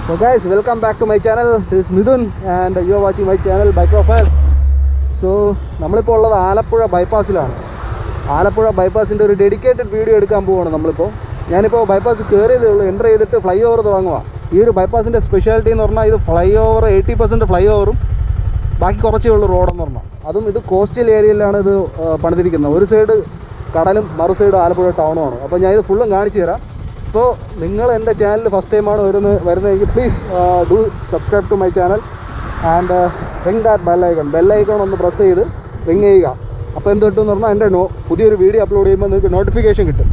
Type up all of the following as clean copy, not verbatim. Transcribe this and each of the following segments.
So guys, welcome back to my channel. This is Midun and you are watching my channel Bike Profile. So നമ്മളിപ്പോൾ ഉള്ളത് ആലപ്പുഴ ബൈപ്പാസിലാണ്. ആലപ്പുഴ ബൈപ്പാസിൻ്റെ ഒരു dedicated video എടുക്കാൻ പോവുകയാണ് നമ്മളിപ്പോൾ. ഞാനിപ്പോൾ ബൈപ്പാസ് കയറിയതേ ഉള്ളൂ, എൻ്റർ ചെയ്തിട്ട് ഫ്ലൈ ഓവർ തുടങ്ങുക. ഈ ഒരു ബൈപ്പാസിൻ്റെ സ്പെഷ്യാലിറ്റി എന്ന് പറഞ്ഞാൽ ഇത് ഫ്ലൈ ഓവർ 80% ഫ്ലൈ ഓവറും ബാക്കി കുറച്ചേ ഉള്ളൂ റോഡെന്ന് പറഞ്ഞാൽ. അതും ഇത് കോസ്റ്റൽ ഏരിയയിലാണ് ഇത് പണിതിരിക്കുന്നത്. ഒരു സൈഡ് കടലും മറു സൈഡ് ആലപ്പുഴ ടൗണുമാണ്. അപ്പോൾ ഞാൻ ഇത് ഫുള്ളും കാണിച്ചു തരാം. അപ്പോൾ നിങ്ങൾ എൻ്റെ ചാനൽ ഫസ്റ്റ് ടൈമാണ് വരുന്നതെങ്കിൽ please do subscribe to my channel and ring that bell icon ഒന്ന് പ്രസ് ചെയ്ത് റിംഗ് ചെയ്യുക. അപ്പോൾ എന്ത് കിട്ടുമെന്ന് പറഞ്ഞാൽ എൻ്റെ പുതിയൊരു വീഡിയോ അപ്ലോഡ് ചെയ്യുമ്പോൾ നിങ്ങൾക്ക് നോട്ടിഫിക്കേഷൻ കിട്ടും.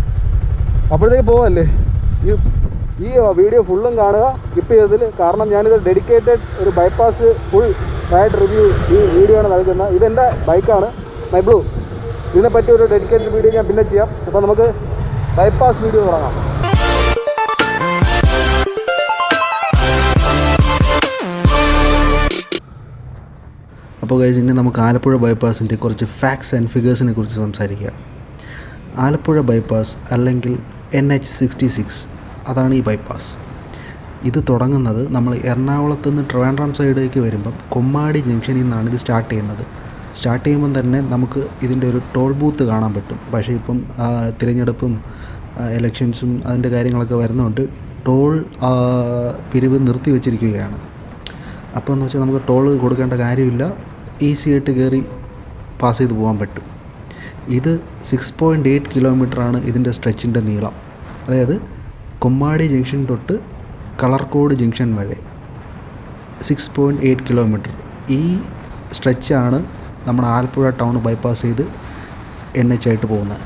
അപ്പോഴത്തേക്ക് പോവല്ലേ, ഈ വീഡിയോ ഫുള്ളും കാണുക, സ്കിപ്പ് ചെയ്തതിൽ. കാരണം ഞാനിത് ഡെഡിക്കേറ്റഡ് ഒരു ബൈപ്പാസ് ഫുൾ റൈഡ് റിവ്യൂ ഈ വീഡിയോ ആണ് നൽകുന്നത്. ഇതെൻ്റെ ബൈക്കാണ്, മൈ ബ്ലൂ. ഇതിനെപ്പറ്റി ഒരു ഡെഡിക്കേറ്റഡ് വീഡിയോ ഞാൻ പിന്നെ ചെയ്യാം. അപ്പോൾ നമുക്ക് ബൈപ്പാസ് വീഡിയോ തുടങ്ങാം. അപ്പോൾ ഗൈസ്, ഇനി നമുക്ക് ആലപ്പുഴ ബൈപ്പാസിൻ്റെ കുറച്ച് ഫാക്ട്സ് ആൻഡ് ഫിഗേഴ്സിനെ കുറിച്ച് സംസാരിക്കാം. ആലപ്പുഴ ബൈപ്പാസ് അല്ലെങ്കിൽ NH66 അതാണ് ഈ ബൈപ്പാസ്. ഇത് തുടങ്ങുന്നത് നമ്മൾ എറണാകുളത്ത് നിന്ന് ട്രിവാൻഡ്രം സൈഡിലേക്ക് വരുമ്പം കൊമ്മാടി ജംഗ്ഷനിൽ നിന്നാണ് ഇത് സ്റ്റാർട്ട് ചെയ്യുന്നത്. സ്റ്റാർട്ട് ചെയ്യുമ്പം തന്നെ നമുക്ക് ഇതിൻ്റെ ഒരു ടോൾ ബൂത്ത് കാണാൻ പറ്റും. പക്ഷേ ഇപ്പം തിരഞ്ഞെടുപ്പും ഇലക്ഷൻസും അതിൻ്റെ കാര്യങ്ങളൊക്കെ വരുന്നതുകൊണ്ട് ടോൾ പിരിവ് നിർത്തി വച്ചിരിക്കുകയാണ്. അപ്പോൾ എന്ന് വെച്ചാൽ നമുക്ക് ടോൾ കൊടുക്കേണ്ട കാര്യമില്ല, ഈസി ആയിട്ട് കയറി പാസ് ചെയ്ത് പോകാൻ പറ്റും. ഇത് 6.8 കിലോമീറ്ററാണ് ഇതിൻ്റെ സ്ട്രെച്ചിൻ്റെ നീളം. അതായത് കൊമ്മാടി ജംഗ്ഷൻ തൊട്ട് കളർക്കോട് ജംഗ്ഷൻ വരെ 6.8 കിലോമീറ്റർ. ഈ സ്ട്രെച്ചാണ് നമ്മുടെ ആലപ്പുഴ ടൗൺ ബൈപ്പാസ് ചെയ്ത് NH ആയിട്ട് പോകുന്നത്.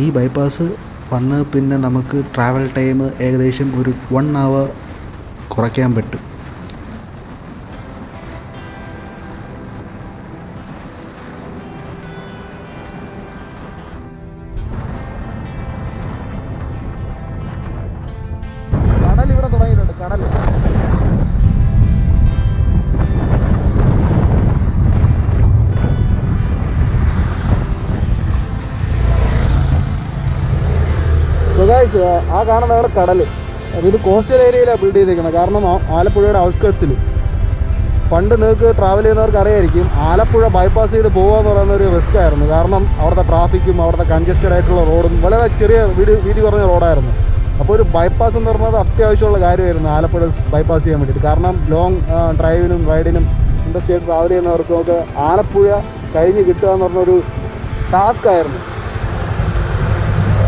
ഈ ബൈപ്പാസ് വന്ന് പിന്നെ നമുക്ക് ട്രാവൽ ടൈം ഏകദേശം ഒരു 1 hour കുറയ്ക്കാൻ പറ്റും. ഇവിടെ തുടങ്ങിയിട്ടുണ്ട് കടൽ. ആ കാണുന്നതാണ് കടൽ. അതിൽ കോസ്റ്റൽ ഏരിയയിലാണ് ബിൽഡ് ചെയ്തിരിക്കുന്നത്. കാരണം ആലപ്പുഴയുടെ ഔട്ട്സ്കേർട്സിൽ പണ്ട് നിങ്ങൾക്ക് ട്രാവൽ ചെയ്യുന്നവർക്ക് അറിയായിരിക്കും, ആലപ്പുഴ ബൈപ്പാസ് ചെയ്ത് പോകുക എന്ന് പറയുന്ന ഒരു റിസ്ക് ആയിരുന്നു. കാരണം അവിടുത്തെ ട്രാഫിക്കും അവിടുത്തെ കൺജസ്റ്റഡ് ആയിട്ടുള്ള റോഡും വളരെ ചെറിയ വീതി കുറഞ്ഞ റോഡായിരുന്നു. അപ്പോൾ ഒരു ബൈപ്പാസ് എന്ന് പറയുന്നത് അത്യാവശ്യമുള്ള കാര്യമായിരുന്നു ആലപ്പുഴ ബൈപ്പാസ് ചെയ്യാൻ വേണ്ടിയിട്ട്. കാരണം ലോങ് ഡ്രൈവിനും റൈഡിനും ഇൻഡസ്ട്രിയിൽ ട്രാവൽ ചെയ്യുന്നവർക്കും ഒക്കെ ആലപ്പുഴ കഴിഞ്ഞ് കിട്ടുക എന്ന് പറഞ്ഞൊരു ടാസ്ക് ആയിരുന്നു.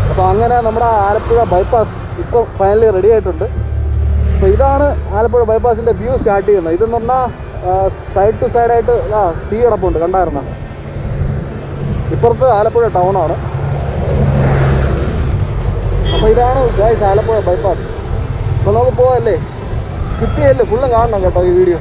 അപ്പോൾ അങ്ങനെ നമ്മുടെ ആലപ്പുഴ ബൈപ്പാസ് ഇപ്പോൾ ഫൈനലി റെഡി ആയിട്ടുണ്ട്. അപ്പോൾ ഇതാണ് ആലപ്പുഴ ബൈപ്പാസിൻ്റെ വ്യൂ സ്റ്റാർട്ട് ചെയ്യുന്നത്. ഇതെന്ന് പറഞ്ഞാൽ സൈഡ് ടു സൈഡായിട്ട് സീ കിടപ്പുണ്ട്, കണ്ടായിരുന്ന. ഇപ്പുറത്ത് ആലപ്പുഴ ടൗണാണ്. അപ്പോൾ ഇതാണ് ഗൈസ് ആലപ്പുഴ ബൈപ്പാസ്. അപ്പോൾ നമുക്ക് പോകല്ലേ, സ്കിപ്പ് ചെയ്യല്ലേ, ഫുള്ളും കാണണം കേട്ടോ ഈ വീഡിയോ.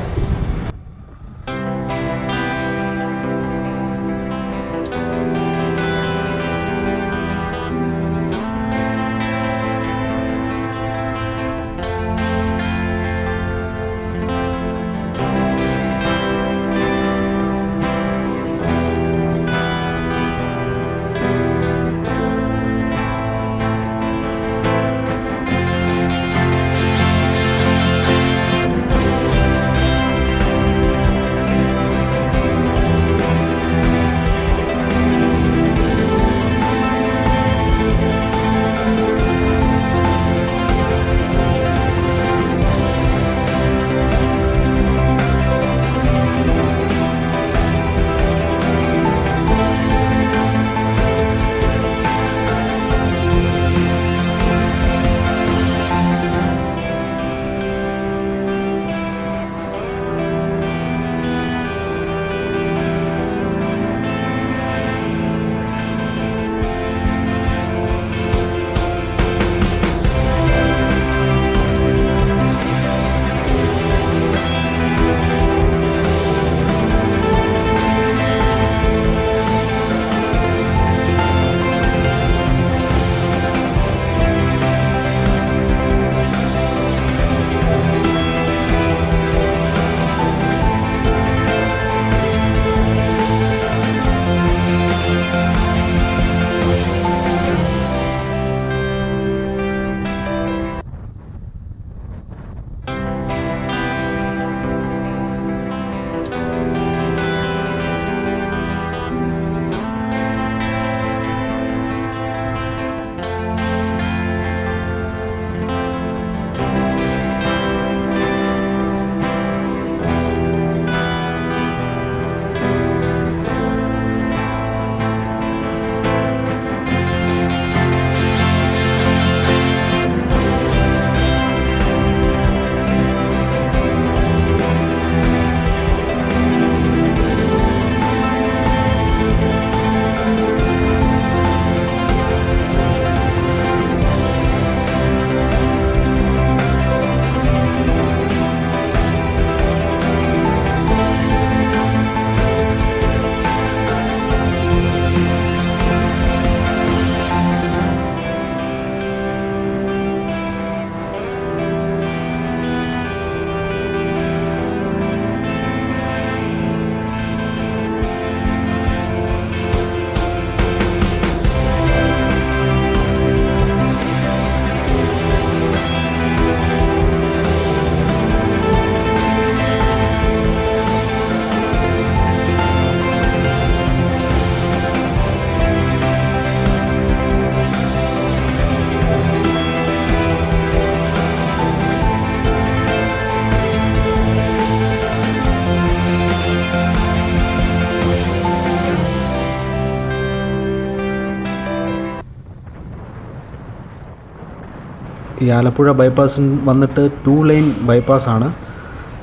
ഈ ആലപ്പുഴ ബൈപ്പാസ് വന്നിട്ട് 2 ലൈൻ ബൈപ്പാസാണ്.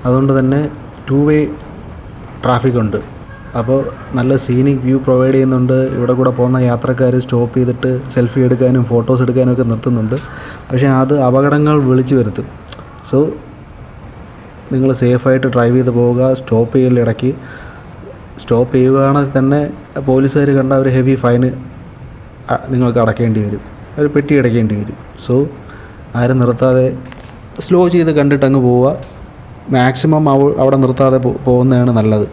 അതുകൊണ്ട് തന്നെ 2 വേ ട്രാഫിക് ഉണ്ട്. അപ്പോൾ നല്ല സീനിക് വ്യൂ പ്രൊവൈഡ് ചെയ്യുന്നുണ്ട്. ഇവിടെ കൂടെ പോകുന്ന യാത്രക്കാർ സ്റ്റോപ്പ് ചെയ്തിട്ട് സെൽഫി എടുക്കാനും ഫോട്ടോസ് എടുക്കാനും ഒക്കെ നിർത്തുന്നുണ്ട്. പക്ഷേ അത് അപകടങ്ങൾ വിളിച്ചു വരുത്തും. സോ നിങ്ങൾ സേഫായിട്ട് ഡ്രൈവ് ചെയ്ത് പോവുക. സ്റ്റോപ്പ് ചെയ്യലിടയ്ക്ക് സ്റ്റോപ്പ് ചെയ്യുകയാണെങ്കിൽ തന്നെ പോലീസുകാർ കണ്ട ഒരു ഹെവി ഫൈന് നിങ്ങൾക്ക് അടയ്ക്കേണ്ടി വരും, ഒരു പെട്ടി അടയ്ക്കേണ്ടി വരും. സോ ആരും നിർത്താതെ സ്ലോ ചെയ്ത് കണ്ടിട്ട് അങ്ങ് പോവുക. മാക്സിമം അവിടെ നിർത്താതെ പോകുന്നതാണ് നല്ലത്.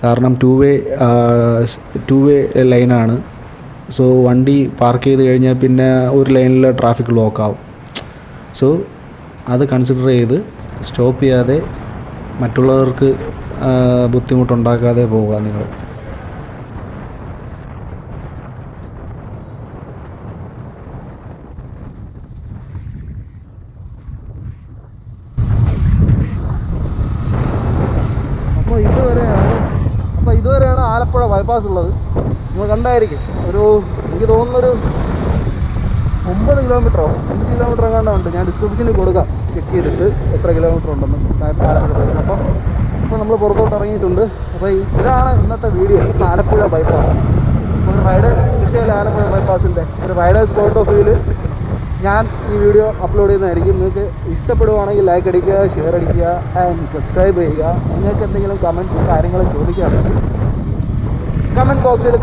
കാരണം 2 വേ ലൈനാണ്. സോ വണ്ടി പാർക്ക് ചെയ്ത് കഴിഞ്ഞാൽ പിന്നെ ഒരു ലൈനിൽ ട്രാഫിക് ബ്ലോക്ക് ആവും. സോ അത് കൺസിഡർ ചെയ്ത് സ്റ്റോപ്പ് ചെയ്യാതെ മറ്റുള്ളവർക്ക് ബുദ്ധിമുട്ടുണ്ടാക്കാതെ പോവുക നിങ്ങൾ. അപ്പോൾ ഇതുവരെയാണ് ആലപ്പുഴ ബൈപ്പാസ് ഉള്ളത്. നിങ്ങൾ കണ്ടായിരിക്കും. എനിക്ക് തോന്നുന്നൊരു 9 കിലോമീറ്ററോ 5 കിലോമീറ്റർ എങ്ങാണ്ടുണ്ട്. ഞാൻ ഡിസ്ക്രിപ്ഷനിൽ കൊടുക്കാം, ചെക്ക് ചെയ്തിട്ട് എത്ര കിലോമീറ്റർ ഉണ്ടെന്ന് ആലപ്പുഴ ബൈപ്പാസ്. അപ്പോൾ നമ്മൾ പുറത്തോട്ട് ഇറങ്ങിയിട്ടുണ്ട്. അപ്പോൾ ഇതാണ് ഇന്നത്തെ വീഡിയോ, ആലപ്പുഴ ബൈപ്പാസ്. ഒരു റൈഡേഴ്സ് കിട്ടിയാൽ ആലപ്പുഴ ബൈപ്പാസിൻ്റെ ഒരു റൈഡേഴ്സ് പോയിന്റ് ഓഫ് വ്യൂവിൽ ഞാൻ ഈ വീഡിയോ അപ്ലോഡ് ചെയ്യുന്നതായിരിക്കും. നിങ്ങൾക്ക് ഇഷ്ടപ്പെടുവാണെങ്കിൽ ലൈക്ക് അടിക്കുക, ഷെയർ അടിക്കുക ആൻഡ് സബ്സ്ക്രൈബ് ചെയ്യുക. നിങ്ങൾക്ക് എന്തെങ്കിലും കമൻറ്റ്സും കാര്യങ്ങളും ചോദിക്കുകയാണെങ്കിൽ കമൻറ്റ് ബോക്സിൽ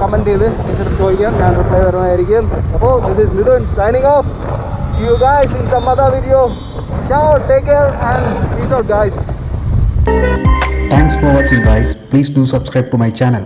കമൻറ്റ് ചെയ്ത് നിങ്ങൾക്ക് ചോദിക്കാം, ഞാൻ റിപ്ലൈ തരുന്നതായിരിക്കും. അപ്പോൾ this is Mithun signing off. See you guys in some other video. Ciao, take care and peace out guys. Thanks for watching guys. Please do subscribe to my channel.